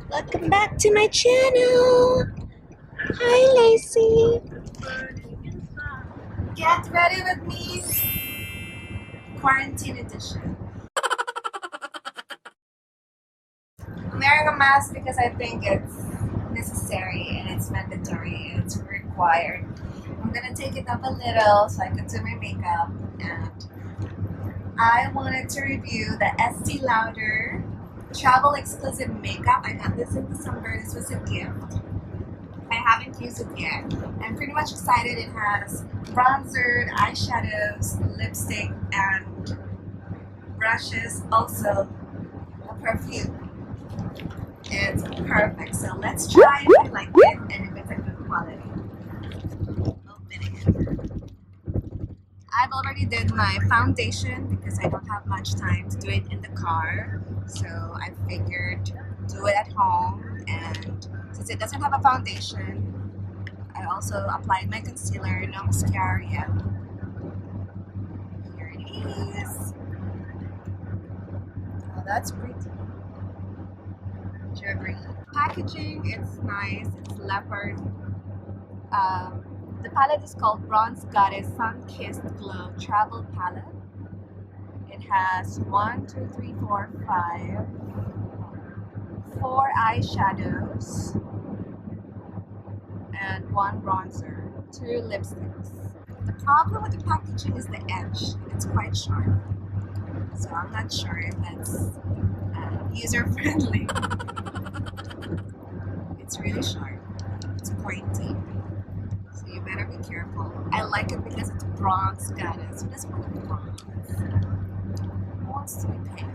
Welcome back to my channel. Hi, Lacey. Get ready with me. Quarantine edition. I'm wearing a mask because I think it's necessary and it's mandatory and it's required. I'm gonna take it up a little so I can do my makeup, and I wanted to review the Estee Lauder travel exclusive makeup. I got this in December. This was a gift. I haven't used it yet. I'm pretty much excited. It has bronzer, eyeshadows, lipstick, and brushes. Also, a perfume. It's perfect. So let's try if I like it and if it's a good quality. Opening it. I've already did my foundation because I don't have much time to do it in the car. So I figured do it at home, and since it doesn't have a foundation, I also applied my concealer, no mascara yet. Here it is. Oh, that's pretty. Jewelry. Packaging, it's nice. It's leopard. The palette is called Bronze Goddess Sun Kissed Glow Travel Palette. It has 4 eyeshadows and 1 bronzer, 2 lipsticks. The problem with the packaging is the edge. It's quite sharp, so I'm not sure if that's user-friendly. It's really sharp. It's pointy, so you better be careful. I like it because it's bronze goddess. Who doesn't want to be bronze? Who wants to be pale?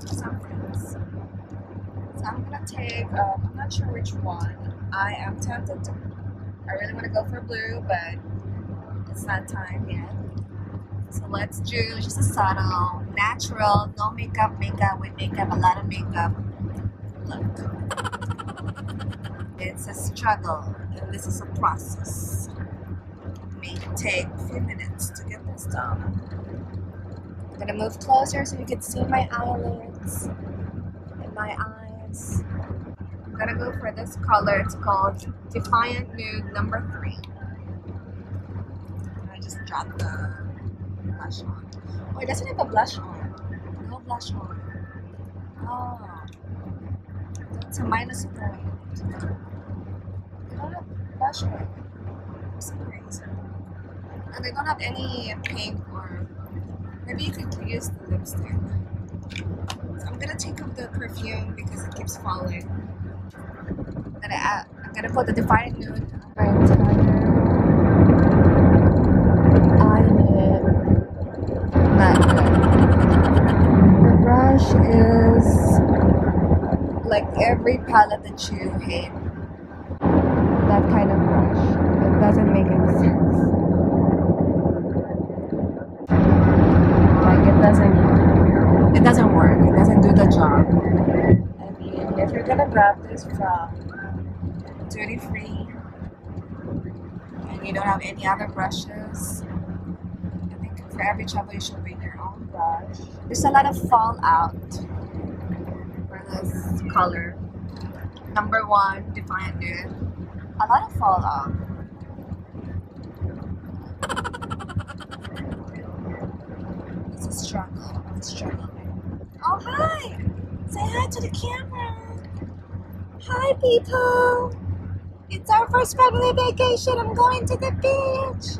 Some friends. So I'm gonna take, I'm not sure which one. I am tempted to, I really want to go for blue, but it's not time yet. So let's do just a subtle, natural, no makeup, with makeup, a lot of makeup look. It's a struggle, and this is a process. It may take a few minutes to get this done. I'm gonna move closer so you can see my eyelids and my eyes. I'm gonna go for this color. It's called Defiant Nude number 3. I just dropped the blush on. Oh, it doesn't have a blush on. No blush on. Oh, that's a minus point. They don't have blush on. For some reason. And they don't have any pink, or maybe you could use the lipstick. So I'm gonna take off the perfume because it keeps falling. I'm gonna put the Defiant Nude right here. Eyelid. Not good. The brush is like every palette that you hate. That kind of brush. It doesn't make any sense. Like it doesn't work. It doesn't do the job. I mean, if you're gonna grab this from duty free and you don't have any other brushes, I think for every trouble you should bring your own brush. There's a lot of fallout for this color. Number 1, Defiant Nude. A lot of fallout. It's a struggle. I'm struggling. Oh, hi! Say hi to the camera. Hi, people. It's our first family vacation. I'm going to the beach.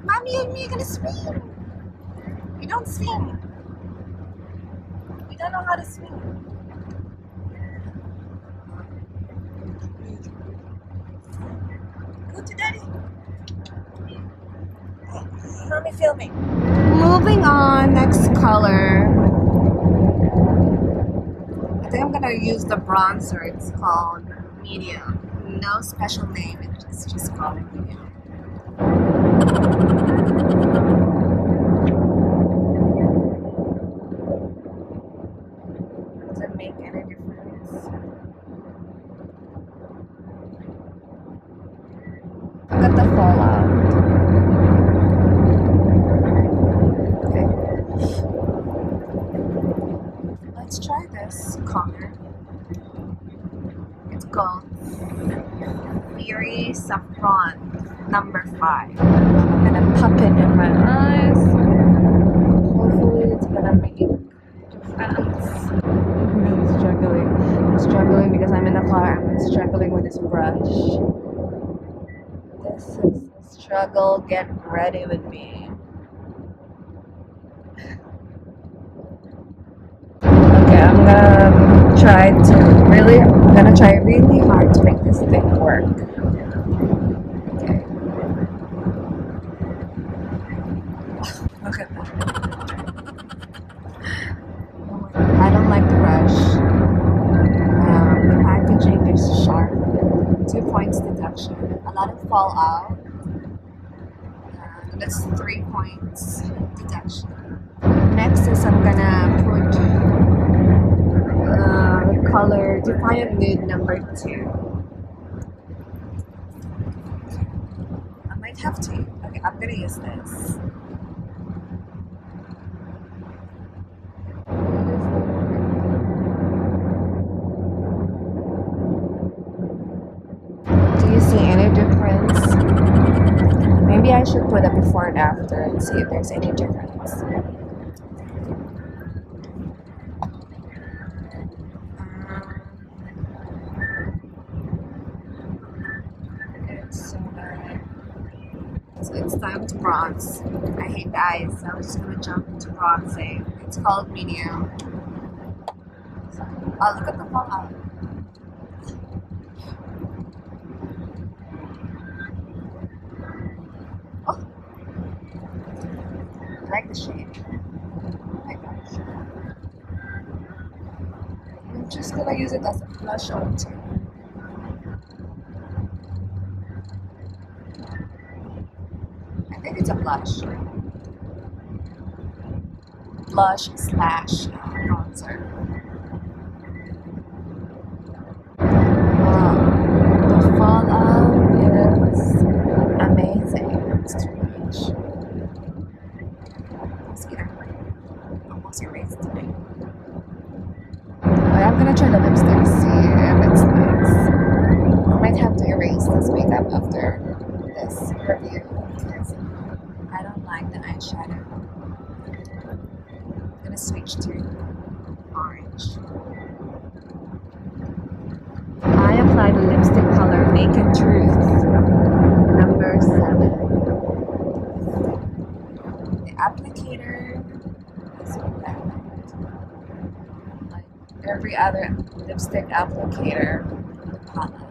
Mommy and me are gonna swim. We don't swim. We don't know how to swim. Go to daddy. Mommy filming. Moving on, next color. I think I'm gonna use the bronzer. It's called Medium. No special name. It's just called Medium. Does it make any difference? Look at the fallout. Okay. Saffron number 5. I'm gonna pop it in my eyes. Hopefully it's gonna make difference. I'm really struggling. I'm struggling because I'm in the car. I'm struggling with this brush. This is a struggle. Get ready with me. Okay, I'm gonna try really hard to make this thing work. Okay. Look at that. I don't like the brush. The packaging is sharp. 2 points deduction. A lot of fallout. That's 3 points deduction. Next is I'm gonna put color Defiant Nude number 2. I might have to. Okay, I'm gonna use this. Do you see any difference? Maybe I should put a before and after and see if there's any difference. So it's time to bronze. I hate the eyes, so I'm just gonna jump into bronzing. It's called medium. Oh, look at the fallout. Oh, I like the shade. I like that shade. I'm just gonna use it as a blush on too. I think it's a blush. Blush slash bronzer. Wow, the fallout is amazing. It's too much. It's almost erased today. But I'm gonna try the lipstick, see if it's nice. I might have to erase this makeup after this review because I don't like the eyeshadow. I'm gonna switch to orange. I applied the lipstick color Naked Truth number 7. The applicator is bad. Like every other lipstick applicator, the palette.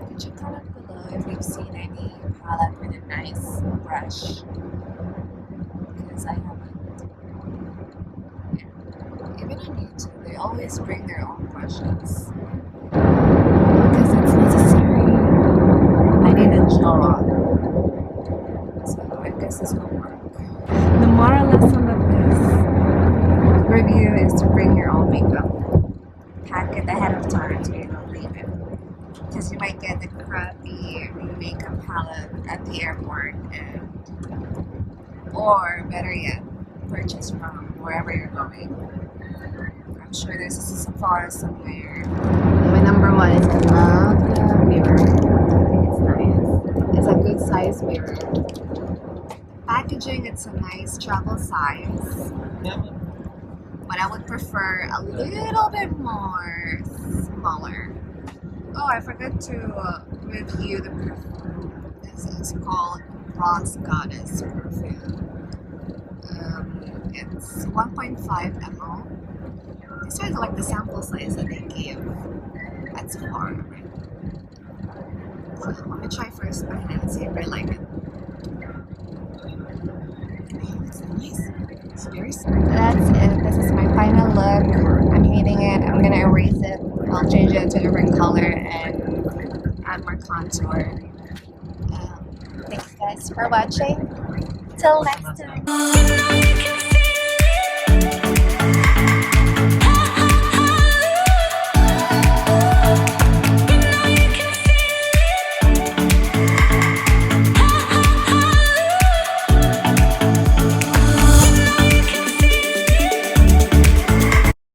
Could you comment below if you've seen any palette with a nice brush? Because I haven't. Even on YouTube, they always bring their own brushes. Because it's necessary. I need a job. So I guess this will work. The moral lesson of this review is to bring your own makeup. Pack it ahead of time so you don't leave it. Because you might get the crappy makeup palette at the airport, or better yet, purchase from wherever you're going. I'm sure there's a Sephora somewhere. My number 1 is I love the mirror. It's nice. It's a good size mirror. Packaging, it's a nice travel size. But I would prefer a little bit more smaller. Oh, I forgot to review the perfume. This is called Bronze Goddess perfume. It's 1.5 ml. These are like the sample size that they gave at Sephora, right? So let me try first and see if I like it. Oh, it's nice. It's very smooth. That's it. This is my final look. I'm hating it. I'm gonna erase it. I'll change it to a different color and add more contour. Thanks guys for watching. Till next time.